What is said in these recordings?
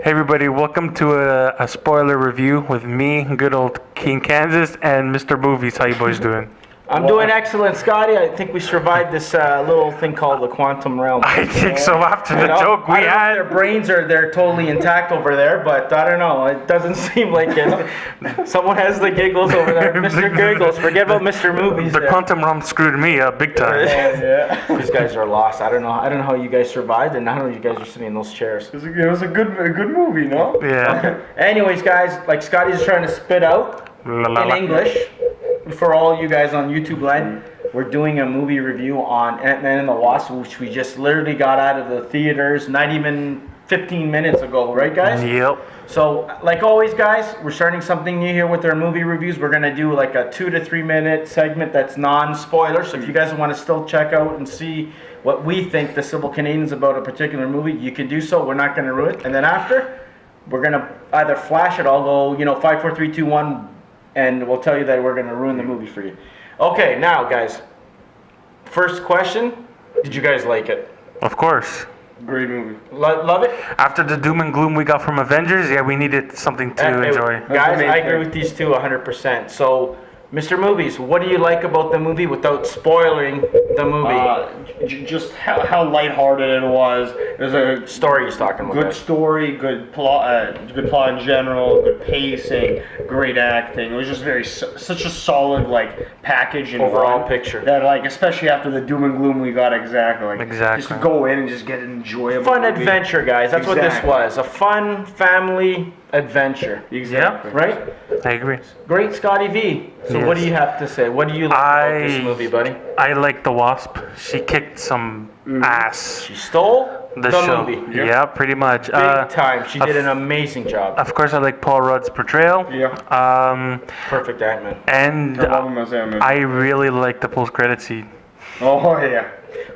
Hey everybody, welcome to a spoiler review with me, good old King Kansas, and Mr. Movies. How you boys doing? I'm doing excellent, Scotty. I think we survived this little thing called the quantum realm. I think so. After the joke we I don't know had, if their brains they're totally intact over there, but I don't know. It doesn't seem like it. Someone has the giggles over there. Mr. Giggles. Forget about Mr. Movies. the quantum realm screwed me up big time. Yeah. These guys are lost. I don't know how you guys survived, and I don't know you guys are sitting in those chairs. It was a good movie, no? Yeah. Anyways, guys, like Scotty's trying to spit out in English. For all you guys on YouTube land, we're doing a movie review on Ant-Man and the Wasp, which we just literally got out of the theaters not even 15 minutes ago, right guys? Yep. So, like always guys, we're starting something new here with our movie reviews. We're going to do like a 2 to 3 minute segment that's non-spoiler. So if you guys want to still check out and see what we think the Civil Canadians about a particular movie, you can do so. We're not going to ruin it. And then after, we're going to either flash it, I'll go, 5, 4, 3, 2, 1, and we'll tell you that we're going to ruin the movie for you. Okay, now, guys, first question. Did you guys like it? Of course. Great movie. Love it? After the doom and gloom we got from Avengers, yeah, we needed something to enjoy. Guys, I agree with these two 100%. So, Mr. Movies, what do you like about the movie without spoiling the movie? Just how lighthearted it was. There's a Story he's talking about. good story, good plot in general, good pacing, great acting. It was just such a solid package and Overall picture. that especially after the doom and gloom we got exactly. Just to go in and just get an enjoyable Fun movie. adventure, guys. That's what this was. A fun family adventure. Exactly. Right? I agree. Great, Scotty V. So what do you have to say? What do you like about this movie, buddy? I like the Wasp. She kicked some ass. She stole the show. movie. Yeah, pretty much. Big time. She did an amazing job. Of course, I like Paul Rudd's portrayal. Yeah. Perfect Ant-Man. And I love him as Ant-Man. I really like the post-credit scene. Oh yeah.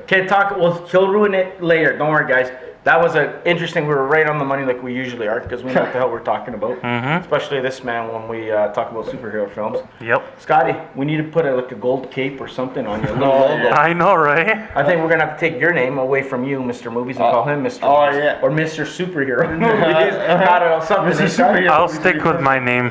Can't talk. Well, he'll ruin it later. Don't worry, guys. That was interesting. We were right on the money like we usually are because we know what the hell we're talking about. Especially this man when we talk about superhero films. Yep. Scotty, we need to put a gold cape or something on your little logo. I know, right? I think we're going to have to take your name away from you, Mr. Movies, and call him Mr. Movies. Yeah. Or Mr. Superhero Movies. I don't know, something. Mr. Superhero. I'll stick with my name.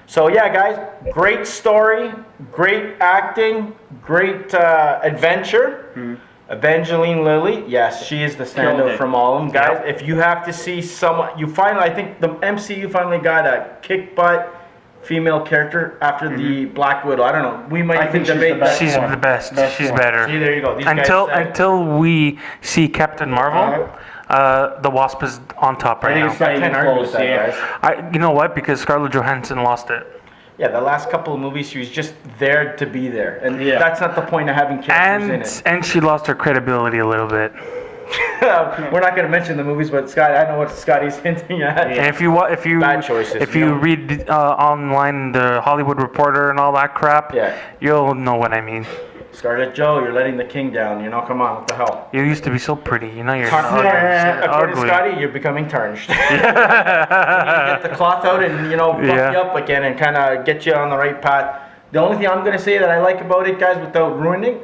So yeah, guys, great story, great acting, great adventure. Evangeline Lilly, yes, she is the standout from all of them, guys. If you have to see someone, I think the MCU finally got a kick butt female character after the Black Widow. I don't know. We might think debate that. She's the best. She's better. See, there you go. These guys Until we see Captain Marvel, the Wasp is on top right now. I can't argue with that, guys. You know what? Because Scarlett Johansson lost it. Yeah, the last couple of movies, she was just there to be there. And that's not the point of having characters in it. And she lost her credibility a little bit. We're not going to mention the movies, but Scott, I know what Scotty's hinting at. And if you Bad choices, if you read online the Hollywood Reporter and all that crap, you'll know what I mean. Scarlett Joe, you're letting the king down. Come on, what the hell? You used to be so pretty. You're According ugly. to Scotty, you're becoming tarnished. You need to get the cloth out and buff you up again and kind of get you on the right path. The only thing I'm going to say that I like about it, guys, without ruining,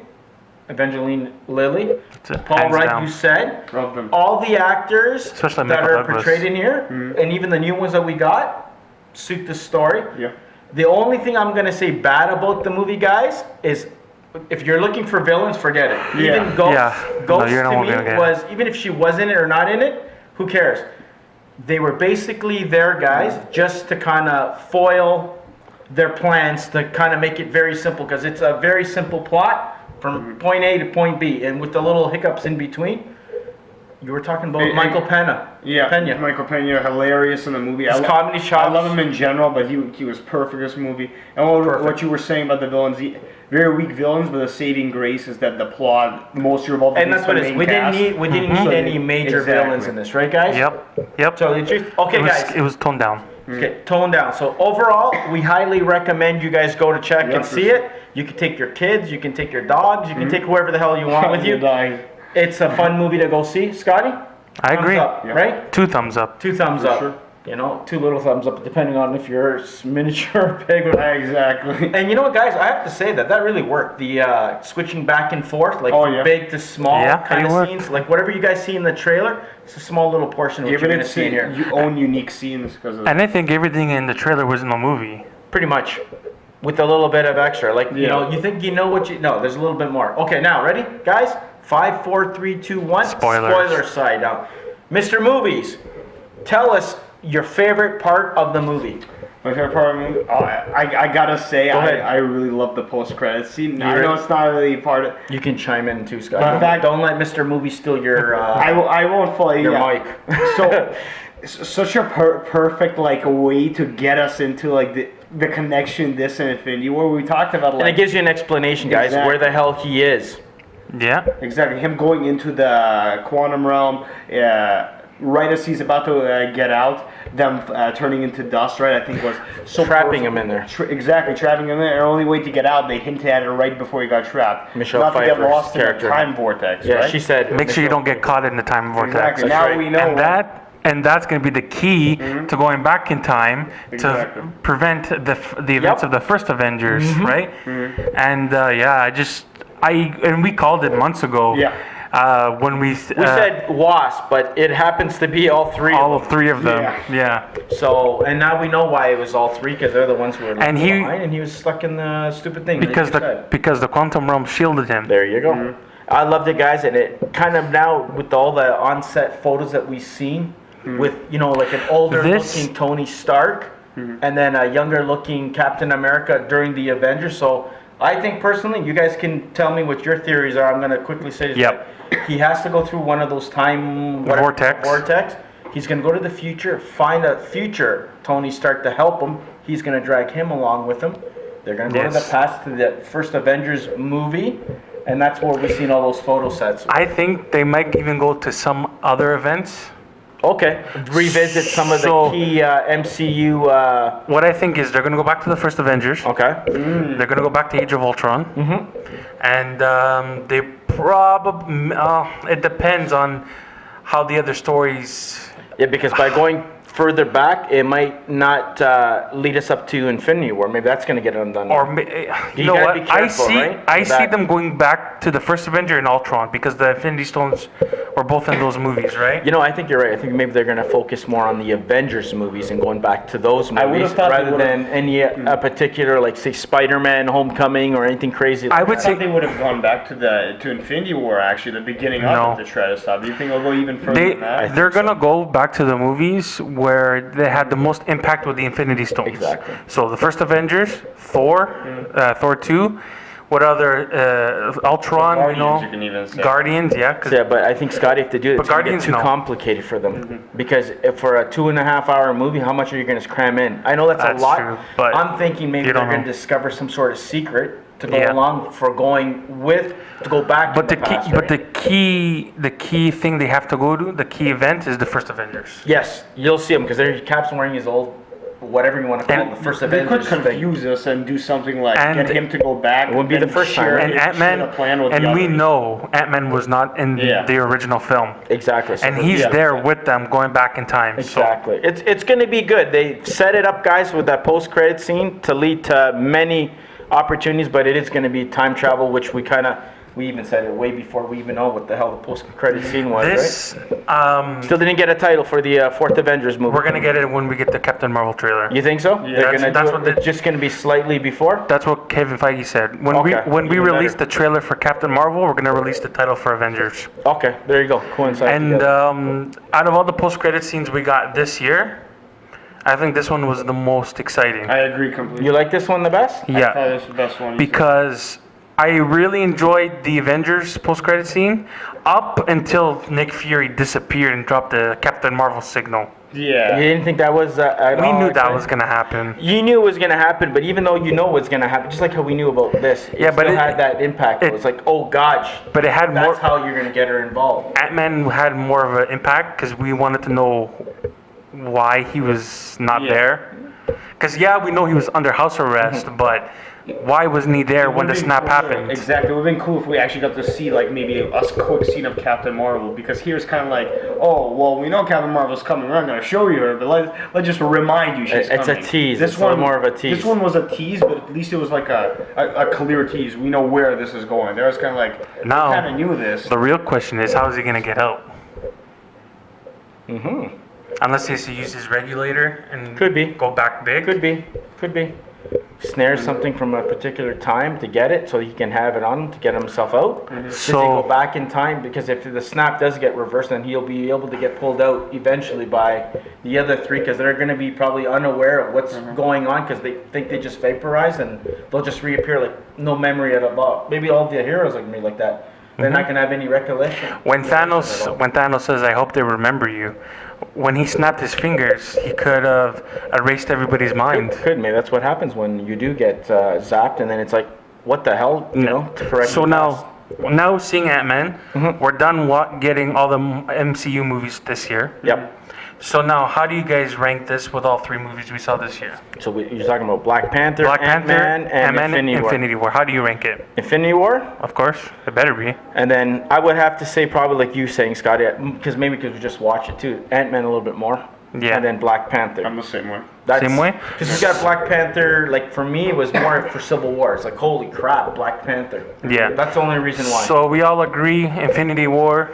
Evangeline Lilly, Paul Rudd, you said, all the actors especially that Michael are Douglas. portrayed in here, and even the new ones that we got, suit the story. Yeah. The only thing I'm going to say bad about the movie, guys, is if you're looking for villains, forget it. Even Ghost to me was, even if she was in it or not in it, who cares? They were basically there, guys, just to kind of foil their plans to kind of make it very simple, because it's a very simple plot from point A to point B, and with the little hiccups in between. You were talking about Michael Pena. Yeah, Michael Pena, hilarious in the movie. His comedy chops. I love him in general, but he was perfect in this movie. And what you were saying about the villains, very weak villains, but the saving grace is that the plot, most of all, and that's what it is. We didn't need any major villains in this, right, guys? Yep. So guys, it was toned down. Okay, toned down. So overall, we highly recommend you guys go to check and see it. You can take your kids, you can take your dogs, you can take whoever the hell you want with you. It's a fun movie to go see. Scotty? I agree. Thumbs up, right? 2 thumbs up. 2 thumbs up. Sure. You know, 2 little thumbs up, depending on if you're miniature or big. Exactly. And you know what, guys? I have to say that really worked. The switching back and forth, like from yeah. big to small kind it of worked. scenes. Like whatever you guys see in the trailer, it's a small little portion of what you're Given going to it's see in here. you own unique scenes because of And I think everything in the trailer was in the movie. Pretty much. With a little bit of extra. Like, you Yeah. know, you think you know what you... No, there's a little bit more. Okay, now, ready? Guys? 5, 4, 3, 2, 1. Spoilers. Spoiler side now. Mr. Movies, tell us your favorite part of the movie. my favorite part of the movie. I gotta say, Go ahead. I really love the post-credits scene. I ready? know it's not really part of. You can chime in too, Scott. But in fact- Don't let Mr. Movie steal your I won't fully. your Yeah. mic. So, such a perfect like way to get us into like the connection this and Infinity War. We talked about And it like gives you an explanation, guys, Exactly. where the hell he is. Yeah. exactly him going into the quantum realm. Right as he's about to get out, them turning into dust. Right, I think was so Trapping perfect. him in there. Exactly, trapping him in there. The only way to get out, they hinted at it right before he got trapped. Michelle Not to get Pfeiffer's lost character. in the time vortex. Yeah, right? she said... Make sure you don't get caught in the time vortex. Exactly. That's Now right. we know. And that's going to be the key to going back in time Exactly. to prevent the events Yep. of the first Avengers, right? And and we called it months ago. Yeah. When we We said Wasp, but it happens to be all three. all of of 3 of them. Yeah. Yeah. them. So, and now we know why it was all 3, because they're the ones who were And he- behind, and he was stuck in the stupid thing. like Because you the said. because the quantum realm shielded him. There you go. I loved it, guys, and it kind of now with all the on-set photos that we've seen, with like an older-looking Tony Stark, and then a younger-looking Captain America during the Avengers. So I think personally, you guys can tell me what your theories are. I'm going to quickly say this. Yep. He has to go through one of those time vortex. He's going to go to the future, find a future Tony Stark to help him. He's going to drag him along with him. They're going to go to the Yes. past to the first Avengers movie, and that's where we've seen all those photo sets. I think they might even go to some other events. Okay, revisit some of So- the key MCU. What I think is they're going to go back to the first Avengers. Okay. They're going to go back to Age of Ultron. And they probably... it depends on how the other stories... Yeah, because by going further back, it might not lead us up to Infinity War. Maybe that's going to get undone. Or you know gotta what? be careful, right? I With see that. them going back to the first Avenger and Ultron because the Infinity Stones were both in those movies, right? You know, I think you're right. I think maybe they're going to focus more on the Avengers movies and going back to those I would've movies thought they rather would've- than any particular, like say Spider-Man, Homecoming, or anything crazy. Like I would I say thought they would have gone back to Infinity War, actually, the beginning No. of it to try to stop. Do you think they'll go even further than that? they're gonna go back to the movies where they had the most impact with the Infinity Stones. Exactly. So the first Avengers, Thor, Thor 2, what other Ultron, Guardians, you can even say. Guardians, yeah. 'cause- Yeah, but I think Scotty, if they do it, But it's going to get Guardians, too no. complicated for them. Because if for a 2.5-hour movie, how much are you going to cram in? I know that's That's a lot. true, but I'm thinking maybe you they're don't going to know. discover some sort of secret to go Yeah. along for going with to go back. But in the past, right? the key thing they have to go to, the key event is the first Avengers. Yes, you'll see him because Cap's wearing his old, whatever you want to call it, And the first They could Avengers thing. confuse us and do something like And- get him to go back. It wouldn't be then the first time, share- right? And share Ant-Man, the plan with and the we others. know Ant-Man was not in Yeah. the original film. Exactly. So And he's Yeah. there with them going back in time. Exactly. It's going to be good. They set it up, guys, with that post-credit scene to lead to many opportunities, but it is going to be time travel, which we even said it way before we even know what the hell the post-credit scene was, right? This, Still didn't get a title for the fourth Avengers movie. we're gonna get it when we get the Captain Marvel trailer. You think so? They're That's- gonna that's do what it. It's just going to be slightly before. That's what Kevin Feige said. When Okay, we even release better. the trailer for Captain Marvel, we're gonna release the title for Avengers. Okay, there you go. Coincide. And together. out of all the post-credit scenes we got this year, I think this one was the most exciting. I agree completely. You like this one the best? I Yeah, thought this was the best one. because I really enjoyed the Avengers post-credit scene up until Nick Fury disappeared and dropped the Captain Marvel signal. Yeah. You didn't think that was at We all knew that exciting? was gonna happen. You knew it was going to happen, but even though you know what's going to happen, just like how we knew about this, it Yeah, but still it- had that impact. It was like, oh gosh, But it had more. that's how you're going to get her involved. Ant-Man had more of an impact because we wanted to know why he was not Yeah. there. Because we know he was under house arrest, but Why wasn't he there when the snap happened? Exactly. It would have been cool if we actually got to see like maybe a quick scene of Captain Marvel, because here's kind of like, oh well, we know Captain Marvel's coming. We're not going to show you her, but let's just remind you she's coming. It's a tease. This It's one more of a tease. This one was a tease, but at least it was like a clear tease. We know where this is going. There was kind of like, Now, kind of knew this. the real question is, how is he going to get out? Unless he has to use his regulator and Could be. go back big. Could be. Snare something from a particular time to get it, so he can have it on him to get himself out. Does he go back in time? Because if the snap does get reversed, then he'll be able to get pulled out eventually by the other three, because they're going to be probably unaware of what's going on, because they think they just vaporized and they'll just reappear like no memory at all. Maybe all the heroes are going to be like that. They're not going to have any recollection. When Thanos says, "I hope they remember you," when he snapped his fingers, he could have erased everybody's mind. Could maybe that's what happens when you do get zapped, and then it's like, what the hell, you know? To correct So the past. now seeing Ant-Man, we're done getting all the MCU movies this year. Yep. So now, how do you guys rank this with all three movies we saw this year? So you're talking about Black Panther, Ant-Man, and Infinity War. How do you rank it? Infinity War, Of course, it better be. and then I would have to say probably like you saying, Scotty, because we just watch it too. Ant-Man a little bit more, Yeah. and then Black Panther. I'm the same way. Same way? Because you got Black Panther. Like for me, it was more for Civil War. It's like holy crap, Black Panther. Yeah. That's the only reason why. So we all agree, Infinity War,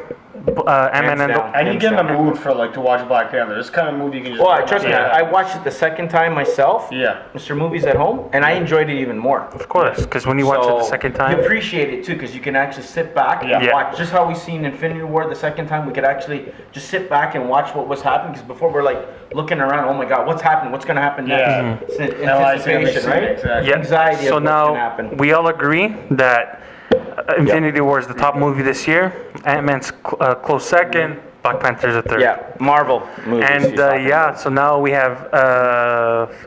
Ant-Man and down. I need to get in the Hands mood for like to watch Black Panther. This kind of movie you can just. Well, trust me, Yeah. I watched it the second time myself. Yeah. Mr. Movies at home, and I enjoyed it even more. Of course, because when you watch it the second You time, appreciate it too, because you can actually sit back and Yeah. watch. Just how we seen Infinity War the second time, we could actually just sit back and watch what was happening. Because before we're like looking around, oh my God, what's happening? What's gonna happen next? Yeah. It's Anticipation, right? Exactly. yeah. Anxiety So of what's gonna now happen. we all agree that Infinity War is the top movie this year. Ant-Man's close second. Black Panther's a third. Yeah, Marvel movies. And he's talking about. so now we have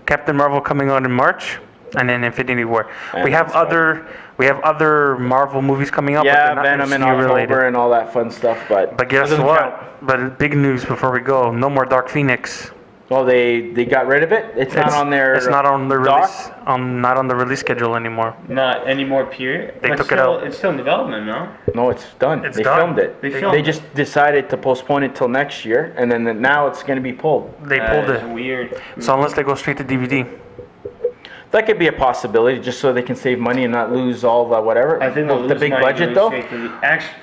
Captain Marvel coming out in March, and then Infinity War. We have other Marvel movies coming out, but Yeah, they're not Venom in MCU October related. and all that fun stuff, but Guess doesn't what? count. But big news before we go: no more Dark Phoenix. Well, they got rid of it. It's not on their. It's not on the doc? release. Not on the release schedule anymore. Not anymore. Period. They But took it still, out. It's still in development, no? No, it's done. It's they done. filmed it. They filmed They it. just decided to postpone it till next year, and then now it's going to be pulled. They pulled It's it. weird. So unless they go straight to DVD, That could be a possibility, just so they can save money and not lose all the whatever. I think they'll the lose big money budget really though. safely. Actually,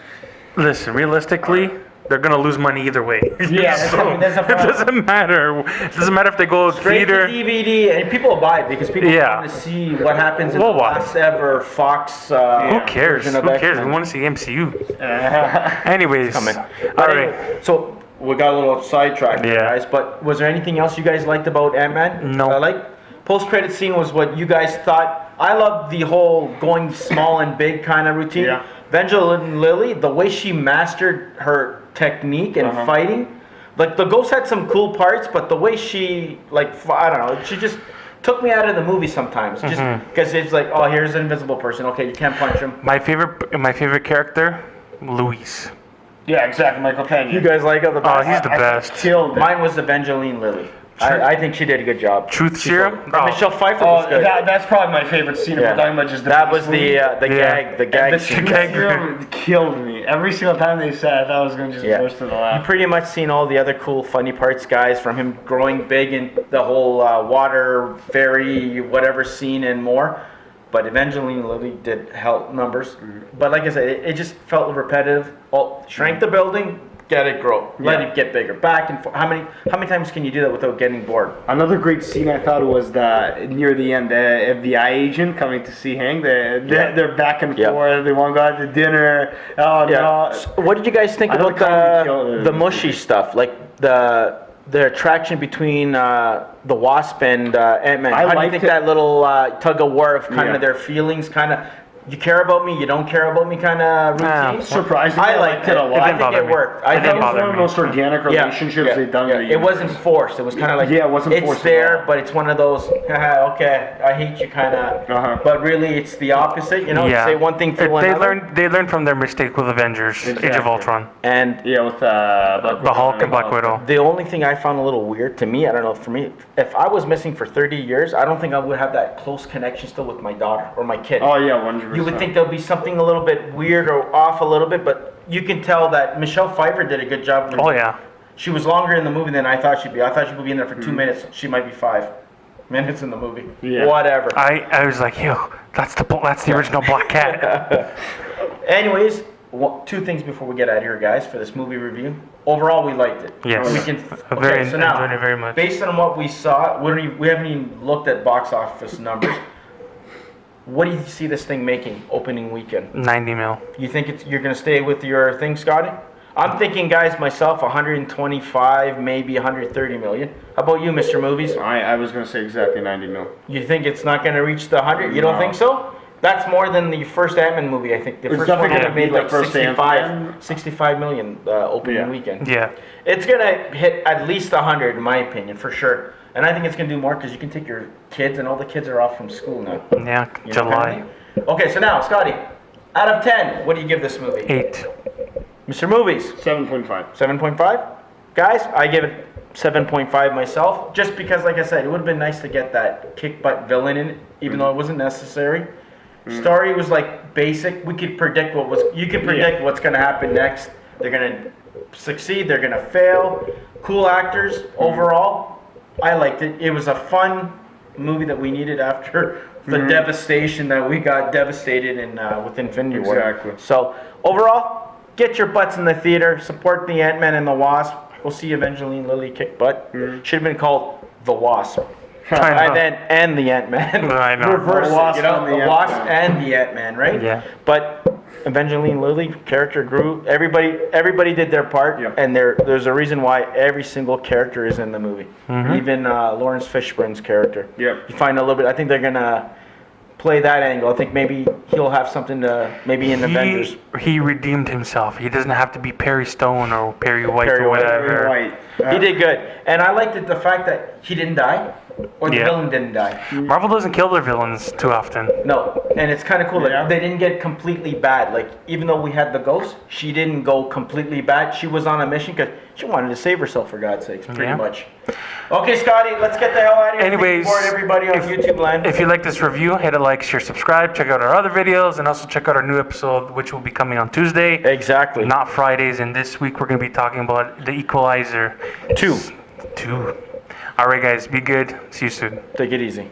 listen. Realistically, they're gonna lose money either way. Yeah, that's So, a it problem. doesn't matter. It doesn't matter if they go Straight theater. to DVD, and people will buy it because people Yeah. want to see what happens in We'll the watch. last ever Fox. Who cares? version of Who cares? X-Men. We want to see MCU. Anyways, Coming. all But right. anyway, so we got a little sidetracked, here, Yeah. guys. But was there anything else you guys liked about Ant-Man? No. I like post-credit scene was what you guys thought. I love the whole going small and big kind of routine. Yeah. Evangeline Lilly, the way she mastered her technique and fighting, like the Ghost had some cool parts, but the way she I don't know, she just took me out of the movie sometimes. Just because it's like, oh, here's an invisible person. Okay, you can't punch him. My favorite character, Luis. yeah, exactly. Michael Pena. You guys like other? Oh, he's the best. Killed it. Mine was Evangeline Lilly. I think she did a good job. Truth Serum. And Michelle Pfeiffer was Oh, good. that's probably my favorite scene. Yeah. If we're talking about just the That was beast the movie. gag, the gag The scene. Truth Serum killed me. Every single time they said it, I was going to just Yeah. burst to the You laugh. pretty much seen all the other cool, funny parts, guys, from him growing big and the whole water fairy, whatever scene and more. But Evangeline Lilly did help numbers. But like I said, it just felt repetitive. Oh, shrank the building, get it grow, let Yeah. it get bigger, back and forth. How many times can you do that without getting bored? Another great scene I thought was near the end, the FBI agent coming to see Hank. They're back and Yeah. forth. They want to go out to dinner. Oh no! So what did you guys think I about don't comedy kill- the mushy stuff, like the attraction between the Wasp and Ant-Man? I How do you liked think it. that little tug of war of kind Yeah. of their feelings, kind of you care about me, you don't care about me kind of routine. Surprisingly, I liked it a lot. It I didn't think bother it me. worked. It I didn't think It's bother one of the most organic relationships they've done. in the It wasn't forced. It was kind of like, it wasn't forced It's at there, all. but it's one of those, haha, okay, I hate you kind of. But really, it's the opposite. You know, Yeah. say one thing, feel They another. They learned from their mistake with Avengers, Age of Exactly. Ultron, And Yeah, with the Hulk and Black Widow. the only thing I found a little weird to me, I don't know, for me, if I was missing for 30 years, I don't think I would have that close connection still with my daughter or my kid. Oh yeah, 100%. You would think there'll be something a little bit weird or off a little bit, but you can tell that Michelle Pfeiffer did a good job. Oh yeah. She was longer in the movie than I thought she'd be. I thought she would be in there for 2 minutes. She might be 5 minutes in the movie. Yeah. Whatever. I was like, yo, that's the original Black Cat. Anyways, two things before we get out of here, guys, for this movie review. Overall, we liked it. Yes. We can. Very Okay, so now, enjoyed it very much. based on what we saw, we haven't even looked at box office numbers. What do you see this thing making opening weekend? 90 mil. You think you're going to stay with your thing, Scotty? I'm thinking, guys, myself, 125, maybe 130 million. How about you, Mr. Movies? I was gonna say exactly 90 mil. You think it's not going to reach the 100? You don't No. think so? That's more than the first Ant-Man movie, I think. The It's first one definitely would have made gonna like beat the first 65, Ant-Man. 65 million opening Yeah. weekend. Yeah. It's going to hit at least 100, in my opinion, for sure. And I think it's going to do more because you can take your kids, and all the kids are off from school now. Yeah. You know July. what I mean? Okay, so now, Scotty, out of 10, what do you give this movie? 8. Mr. Movies, 7.5. 7.5? Guys, I give it 7.5 myself, just because, like I said, it would have been nice to get that kick-butt villain in, even though it wasn't necessary. Story was like basic. We could predict you could predict what's going to happen next. They're going to succeed, they're going to fail. Cool actors overall. I liked it. It was a fun movie that we needed after the devastation that we got devastated in with Infinity War. Exactly. So overall, get your butts in the theater. Support the Ant-Man and the Wasp. We'll see Evangeline Lilly kick butt. Should have been called the Wasp. And the Ant-Man. I know. Reverse The it, Wasp you know, and the the Wasp Ant-Man. and the Ant-Man, right? Yeah. But Evangeline Lilly character grew. Everybody did their part, Yep. and there's a reason why every single character is in the movie. Even Lawrence Fishburne's character. Yep. You find a little bit. I think they're gonna play that angle. I think maybe he'll have something to maybe in Avengers. He redeemed himself. He doesn't have to be Perry Stone or Perry White Perry or White. whatever. Right. He did good, and I liked the fact that he didn't die, or the Yeah. villain didn't die. Marvel doesn't kill their villains too often. No, and it's kind of cool Yeah. that they didn't get completely bad. Like, even though we had the ghost, she didn't go completely bad. She was on a mission because she wanted to save herself, for God's sakes, pretty Yeah. much. Okay, Scotty, let's get the hell out of here. Anyways, Bored everybody on YouTube land. If you like this review, hit a like, share, subscribe. Check out our other videos, and also check out our new episode, which will be coming on Tuesday, Exactly. not Fridays. And this week we're going to be talking about The Equalizer 2. All right, guys, be good. See you soon. Take it easy.